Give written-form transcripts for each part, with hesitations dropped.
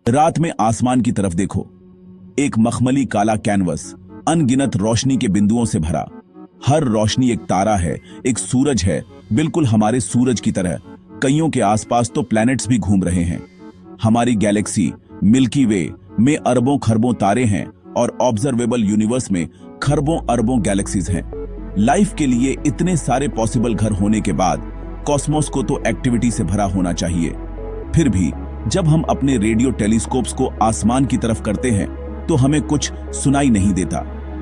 रात में आसमान की तरफ देखो, एक मखमली काला कैनवस, अनगिनत रोशनी के बिंदुओं से भरा। हर रोशनी एक तारा है, एक सूरज है, बिल्कुल हमारे सूरज की तरह। कईयों के आसपास तो प्लैनेट्स भी घूम रहे हैं। हमारी गैलेक्सी मिल्की वे में अरबों खरबों तारे हैं और ऑब्जर्वेबल यूनिवर्स में खरबों अरबों गैलेक्सीज हैं। लाइफ के लिए इतने सारे पॉसिबल घर होने के बाद कॉस्मोस को तो एक्टिविटी से भरा होना चाहिए। फिर भी जब हम अपने रेडियो टेलीस्कोप्स को आसमान की तरफ करते हैं तो हमें कुछ सुनाई नहीं देता।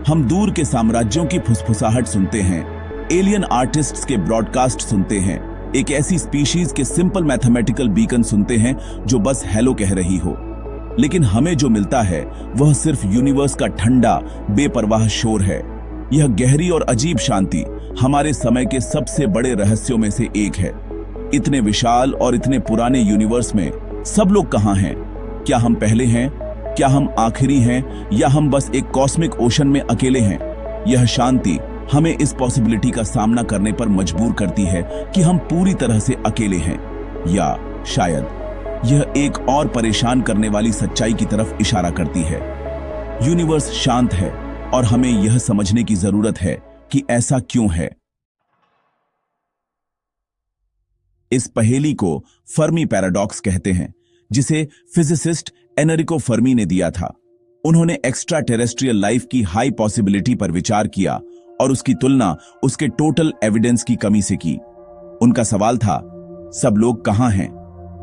हम दूर के साम्राज्यों की फुसफुसाहट सुनते हैं, एलियन आर्टिस्ट्स के ब्रॉडकास्ट सुनते हैं, एक ऐसी स्पीशीज के सिंपल मैथमेटिकल बीकन सुनते हैं जो बस हेलो कह रही हो। लेकिन हमें जो मिलता है वह सिर्फ यूनिवर्स का ठंडा बेपरवाह शोर है। यह गहरी और अजीब शांति हमारे समय के सबसे बड़े रहस्यों में से एक है। इतने विशाल और इतने पुराने यूनिवर्स में सब लोग कहां हैं? क्या हम पहले हैं? क्या हम आखिरी हैं? या हम बस एक कॉस्मिक ओशन में अकेले हैं? यह शांति हमें इस पॉसिबिलिटी का सामना करने पर मजबूर करती है कि हम पूरी तरह से अकेले हैं, या शायद यह एक और परेशान करने वाली सच्चाई की तरफ इशारा करती है। यूनिवर्स शांत है और हमें यह समझने की जरूरत है कि ऐसा क्यों है। इस पहेली को फर्मी पैराडॉक्स कहते हैं, जिसे फिजिसिस्ट एनरिको फर्मी ने दिया था। उन्होंने एक्स्ट्रा टेरेस्ट्रियल लाइफ की हाई पॉसिबिलिटी पर विचार किया और उसकी तुलना उसके टोटल एविडेंस की कमी से की। उनका सवाल था, सब लोग कहां हैं?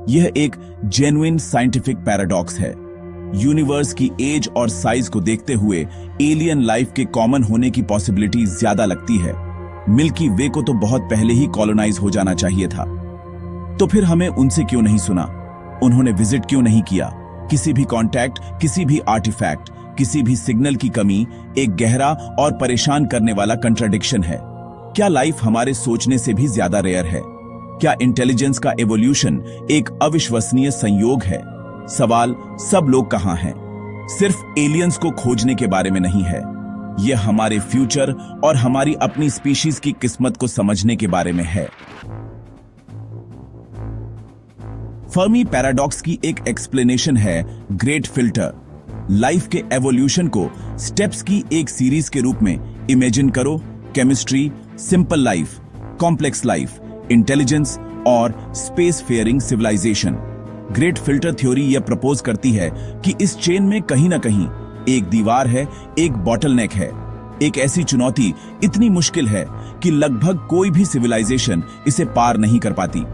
यह एक जेन्युइन साइंटिफिक पैराडॉक्स है। यूनिवर्स की एज और साइज को देखते हुए एलियन लाइफ के कॉमन होने की पॉसिबिलिटी ज्यादा लगती है। मिल्की वे को तो बहुत पहले ही कॉलोनाइज हो जाना चाहिए था। तो फिर हमें उनसे क्यों नहीं सुना? उन्होंने विजिट क्यों नहीं किया? किसी भी कांटेक्ट, किसी भी आर्टिफैक्ट, किसी भी सिग्नल की कमी एक गहरा और परेशान करने वाला कंट्राडिक्शन है। क्या लाइफ हमारे सोचने से भी ज्यादा रेयर है? क्या इंटेलिजेंस का एवोल्यूशन एक अविश्वसनीय संयोग है? सवाल सब लोग कहां हैं सिर्फ एलियंस को खोजने के बारे में नहीं है। यह हमारे फ्यूचर और हमारी अपनी स्पीशीज की किस्मत को समझने के बारे में है। फर्मी पैराडॉक्स की एक एक्सप्लेनेशन है ग्रेट फिल्टर। लाइफ के एवोल्यूशन को स्टेप्स की एक सीरीज के रूप में इमेजिन करो। Chemistry, simple life, complex life, intelligence और space faring civilisation. Great filter theory यह प्रपोज करती है कि इस चेन में कहीं ना कहीं एक दीवार है, एक बॉटलनेक है, एक ऐसी चुनौती इतनी मुश्किल है कि लगभग कोई भी सिविलाइजेशन इसे पार नहीं कर पाती।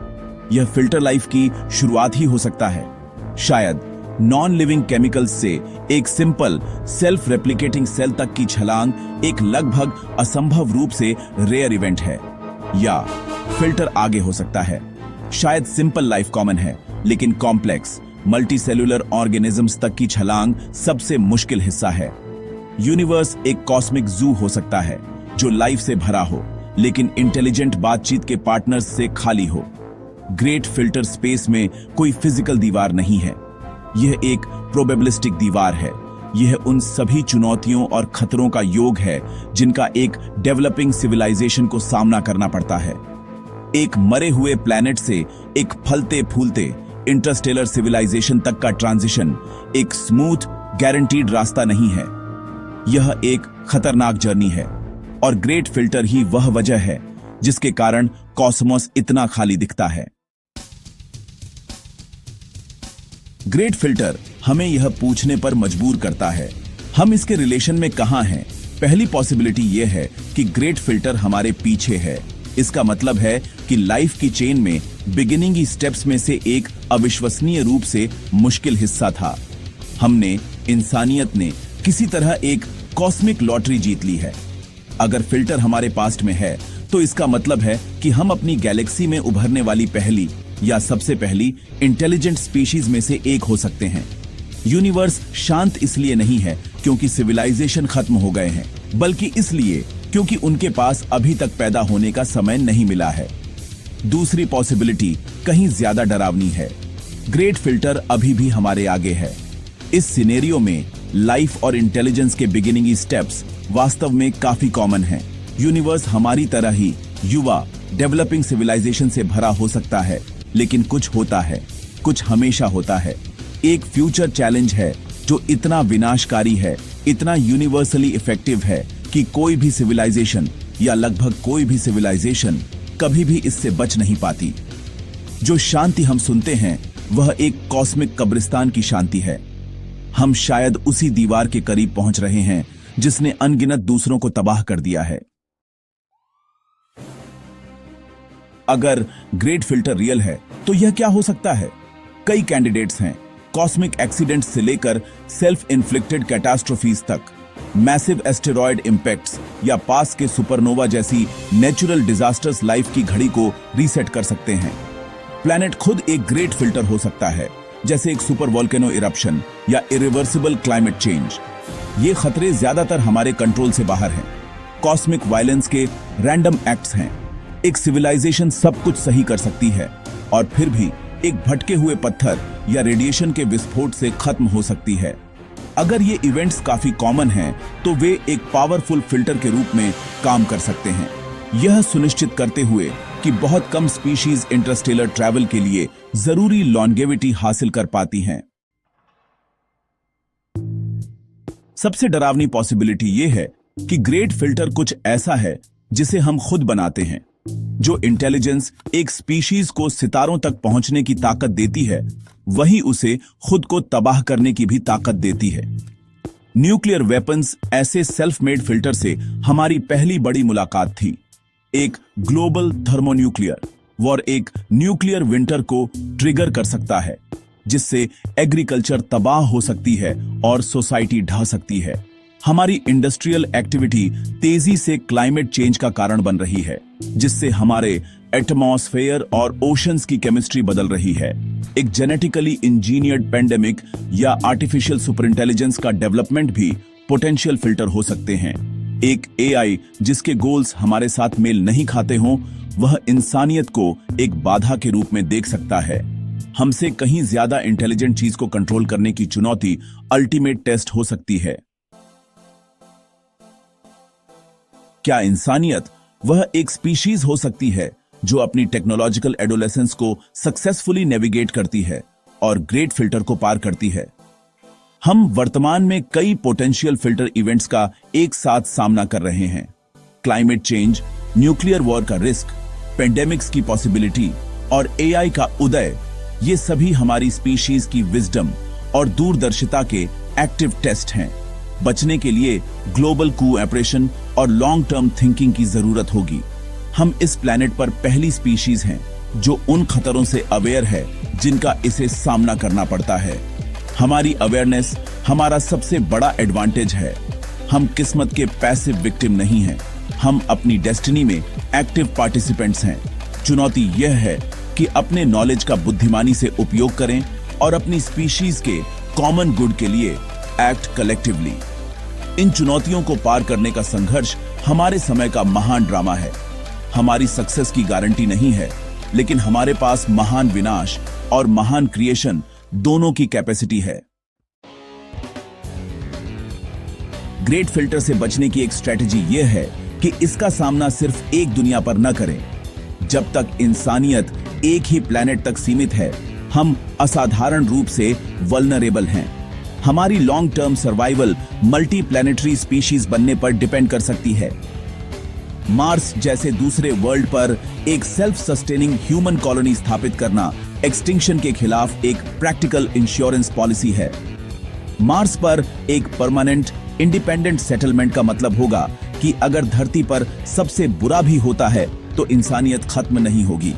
यह फिल्टर लाइफ की शुरुआत ही हो सकता है। शायद नॉन लिविंग केमिकल्स से एक सिंपल सेल्फ रेप्लिकेटिंग सेल तक की छलांग एक लगभग असंभव रूप से रेयर इवेंट है। या फिल्टर आगे हो सकता है। शायद सिंपल लाइफ कॉमन है, लेकिन कॉम्प्लेक्स मल्टीसेल्युलर ऑर्गेनिजम्स तक की छलांग सबसे मुश्किल हिस्सा है। यूनिवर्स एक कॉस्मिक जू हो सकता है जो लाइफ से भरा हो, लेकिन इंटेलिजेंट बातचीत के पार्टनर्स से खाली हो। ग्रेट फिल्टर स्पेस में कोई फिजिकल दीवार नहीं है। यह एक प्रोबेबिलिस्टिक दीवार है। यह उन सभी चुनौतियों और खतरों का योग है जिनका एक डेवलपिंग सिविलाइजेशन को सामना करना पड़ता है। एक मरे हुए प्लैनेट से एक फलते फूलते इंटरस्टेलर सिविलाइजेशन तक का ट्रांजिशन एक स्मूथ गारंटीड रास्ता नहीं है। यह एक खतरनाक जर्नी है और ग्रेट फिल्टर ही वह वजह है जिसके कारण कॉस्मोस इतना खाली दिखता है। ग्रेट फिल्टर हमें यह पूछने पर मजबूर करता है, हम इसके रिलेशन में कहां हैं? पहली पॉसिबिलिटी यह है कि ग्रेट फिल्टर हमारे पीछे है। इसका मतलब है कि लाइफ की चेन में बिगिनिंग स्टेप्स में से एक अविश्वसनीय रूप से मुश्किल हिस्सा था। हमने, इंसानियत ने किसी तरह एक कॉस्मिक लॉटरी जीत ली है। अगर फिल्टर हमारे पास्ट में है तो इसका मतलब है कि हम अपनी गैलेक्सी में उभरने वाली पहली या सबसे पहली इंटेलिजेंट स्पीशीज में से एक हो सकते हैं। यूनिवर्स शांत इसलिए नहीं है क्योंकि सिविलाइजेशन खत्म हो गए हैं, बल्कि इसलिए क्योंकि उनके पास अभी तक पैदा होने का समय नहीं मिला है। दूसरी पॉसिबिलिटी कहीं ज्यादा डरावनी है। ग्रेट फिल्टर अभी भी हमारे आगे है। इस सिनेरियो में लाइफ और इंटेलिजेंस के बिगिनिंग स्टेप्स वास्तव में काफी कॉमन हैं। यूनिवर्स हमारी तरह ही युवा डेवलपिंग सिविलाइजेशन से भरा हो सकता है, लेकिन कुछ होता है, कुछ हमेशा होता है। एक फ्यूचर चैलेंज है जो इतना विनाशकारी है, इतना यूनिवर्सली इफेक्टिव है कि कोई भी सिविलाइजेशन या लगभग कोई भी सिविलाइजेशन कभी भी इससे बच नहीं पाती। जो शांति हम सुनते हैं वह एक कॉस्मिक कब्रिस्तान की शांति है। हम शायद उसी दीवार के करीब पहुंच रहे हैं जिसने अनगिनत दूसरों को तबाह कर दिया है। अगर ग्रेट फिल्टर रियल है तो यह क्या हो सकता है? कई कैंडिडेट्स हैं, कॉस्मिक एक्सीडेंट्स से लेकर सेल्फ इन्फ्लिक्टेड कैटास्ट्रोफीज तक, मैसिव एस्टेरॉयड इंपैक्ट्स या पास के सुपरनोवा जैसी नेचुरल डिजास्टर्स लाइफ की घड़ी को रीसेट कर सकते हैं। प्लैनेट खुद एक ग्रेट फिल्टर हो सकता है, जैसे एक सुपर वोल्केनो इरप्शन या इरिवर्सिबल क्लाइमेट चेंज। ये खतरे ज्यादातर हमारे कंट्रोल से बाहर हैं। कॉस्मिक वायलेंस के रैंडम एक्ट्स हैं। एक सिविलाइजेशन सब कुछ सही कर सकती है और फिर भी एक भटके हुए पत्थर या रेडिएशन के विस्फोट से खत्म हो सकती है। अगर ये इवेंट्स काफी कॉमन हैं, तो वे एक पावरफुल फिल्टर के रूप में काम कर सकते हैं, यह सुनिश्चित करते हुए कि बहुत कम स्पीशीज इंटरस्टेलर ट्रैवल के लिए जरूरी लॉन्गेविटी हासिल कर पाती हैं। सबसे डरावनी पॉसिबिलिटी यह है कि ग्रेट फिल्टर कुछ ऐसा है जिसे हम खुद बनाते हैं। जो इंटेलिजेंस एक स्पीशीज को सितारों तक पहुंचने की ताकत देती है, वही उसे खुद को तबाह करने की भी ताकत देती है। न्यूक्लियर वेपन्स ऐसे सेल्फ मेड फिल्टर से हमारी पहली बड़ी मुलाकात थी। एक ग्लोबल थर्मोन्यूक्लियर वॉर एक न्यूक्लियर विंटर को ट्रिगर कर सकता है, जिससे एग्रीकल्चर तबाह हो सकती है और सोसाइटी ढह सकती है। हमारी इंडस्ट्रियल एक्टिविटी तेजी से क्लाइमेट चेंज का कारण बन रही है, जिससे हमारे एटमॉस्फेयर और ओशंस की केमिस्ट्री बदल रही है। एक जेनेटिकली इंजीनियर्ड पेंडेमिक या आर्टिफिशियल सुपर इंटेलिजेंस का डेवलपमेंट भी पोटेंशियल फिल्टर हो सकते हैं। एक एआई जिसके गोल्स हमारे साथ मेल नहीं खाते हों, वह इंसानियत को एक बाधा के रूप में देख सकता है। हमसे कहीं ज्यादा इंटेलिजेंट चीज को कंट्रोल करने की चुनौती अल्टीमेट टेस्ट हो सकती है। क्या इंसानियत वह एक स्पीशीज हो सकती है जो अपनी टेक्नोलॉजिकल एडोलेसेंस को सक्सेसफुली नेविगेट करती है और ग्रेट फिल्टर को पार करती है? हम वर्तमान में कई पोटेंशियल फिल्टर इवेंट्स का एक साथ सामना कर रहे हैं। क्लाइमेट चेंज, न्यूक्लियर वॉर का रिस्क, पेंडेमिक्स की पॉसिबिलिटी और एआई का उदय, ये सभी हमारी स्पीशीज की विजडम और दूरदर्शिता के एक्टिव टेस्ट हैं। बचने के लिए ग्लोबल कोऑपरेशन और लॉन्ग टर्म थिंकिंग की जरूरत होगी। हम इस प्लैनेट पर पहली स्पीशीज हैं जो उन खतरों से अवेयर है जिनका इसे सामना करना पड़ता है। हमारी अवेयरनेस हमारा सबसे बड़ा एडवांटेज है। हम किस्मत के पैसिव विक्टिम नहीं हैं, हम अपनी डेस्टिनी में एक्टिव पार्टिसिपेंट्स हैं। चुनौती यह है कि अपने नॉलेज का बुद्धिमानी से उपयोग करें और अपनी स्पीशीज के कॉमन गुड के लिए एक्ट कलेक्टिवली। इन चुनौतियों को पार करने का संघर्ष हमारे समय का महान ड्रामा है। हमारी सक्सेस की गारंटी नहीं है, लेकिन हमारे पास महान विनाश और महान क्रिएशन दोनों की कैपेसिटी है। ग्रेट फिल्टर से बचने की एक स्ट्रेटजी यह है कि इसका सामना सिर्फ एक दुनिया पर न करें। जब तक इंसानियत एक ही प्लैनेट तक सीमित है, हम असाधारण रूप से वल्नरेबल हैं। हमारी long term survival multi planetary species बनने पर डिपेंड कर सकती है। मार्स जैसे दूसरे वर्ल्ड पर एक सेल्फ सस्टेनिंग ह्यूमन कॉलोनी स्थापित करना एक्सटिंक्शन के खिलाफ एक प्रैक्टिकल इंश्योरेंस पॉलिसी है। मार्स पर एक परमानेंट इंडिपेंडेंट सेटलमेंट का मतलब होगा कि अगर धरती पर सबसे बुरा भी होता है तो इंसानियत खत्म नहीं होगी।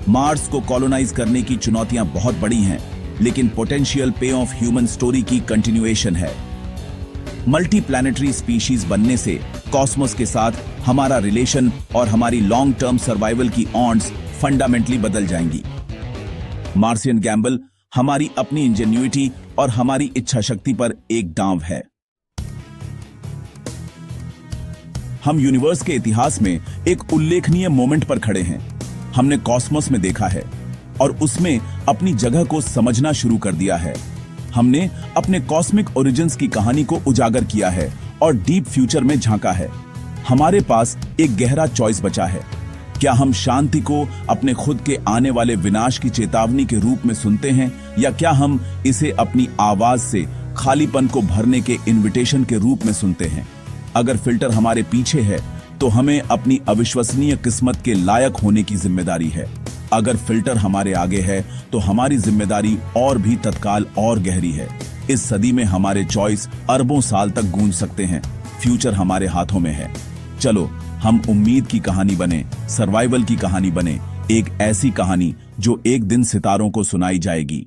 मार्स को कॉलोनाइज करने की चुनौतियां बहुत बड़ी हैं, लेकिन पोटेंशियल पे ऑफ ह्यूमन स्टोरी की कंटिन्यूएशन है। मल्टी प्लैनेटरी स्पीशीज बनने से कॉस्मोस के साथ हमारा रिलेशन और हमारी लॉन्ग टर्म सर्वाइवल की ऑन्ड्स फंडामेंटली बदल जाएंगी। मार्सियन गैम्बल हमारी अपनी इंजेन्युइटी और हमारी इच्छा शक्ति पर एक दांव है। हम यूनिवर्स के इतिहास में एक उल्लेखनीय मोमेंट पर खड़े हैं। हमने कॉस्मोस में देखा है और उसमें अपनी जगह को समझना शुरू कर दिया है। हमने अपने कॉस्मिक ओरिजिन्स की कहानी को उजागर किया है और डीप फ्यूचर में झांका है। हमारे पास एक गहरा चॉइस बचा है। क्या हम शांति को अपने खुद के आने वाले विनाश की चेतावनी के रूप में सुनते हैं, या क्या हम इसे अपनी आवाज से खालीपन को भरने के इनविटेशन के रूप में सुनते हैं? अगर फिल्टर हमारे पीछे है तो हमें अपनी अविश्वसनीय किस्मत के लायक होने की जिम्मेदारी है। अगर फिल्टर हमारे आगे है तो हमारी जिम्मेदारी और भी तत्काल और गहरी है। इस सदी में हमारे चॉइस अरबों साल तक गूंज सकते हैं। फ्यूचर हमारे हाथों में है। चलो हम उम्मीद की कहानी बने, सर्वाइवल की कहानी बने, एक ऐसी कहानी जो एक दिन सितारों को सुनाई जाएगी।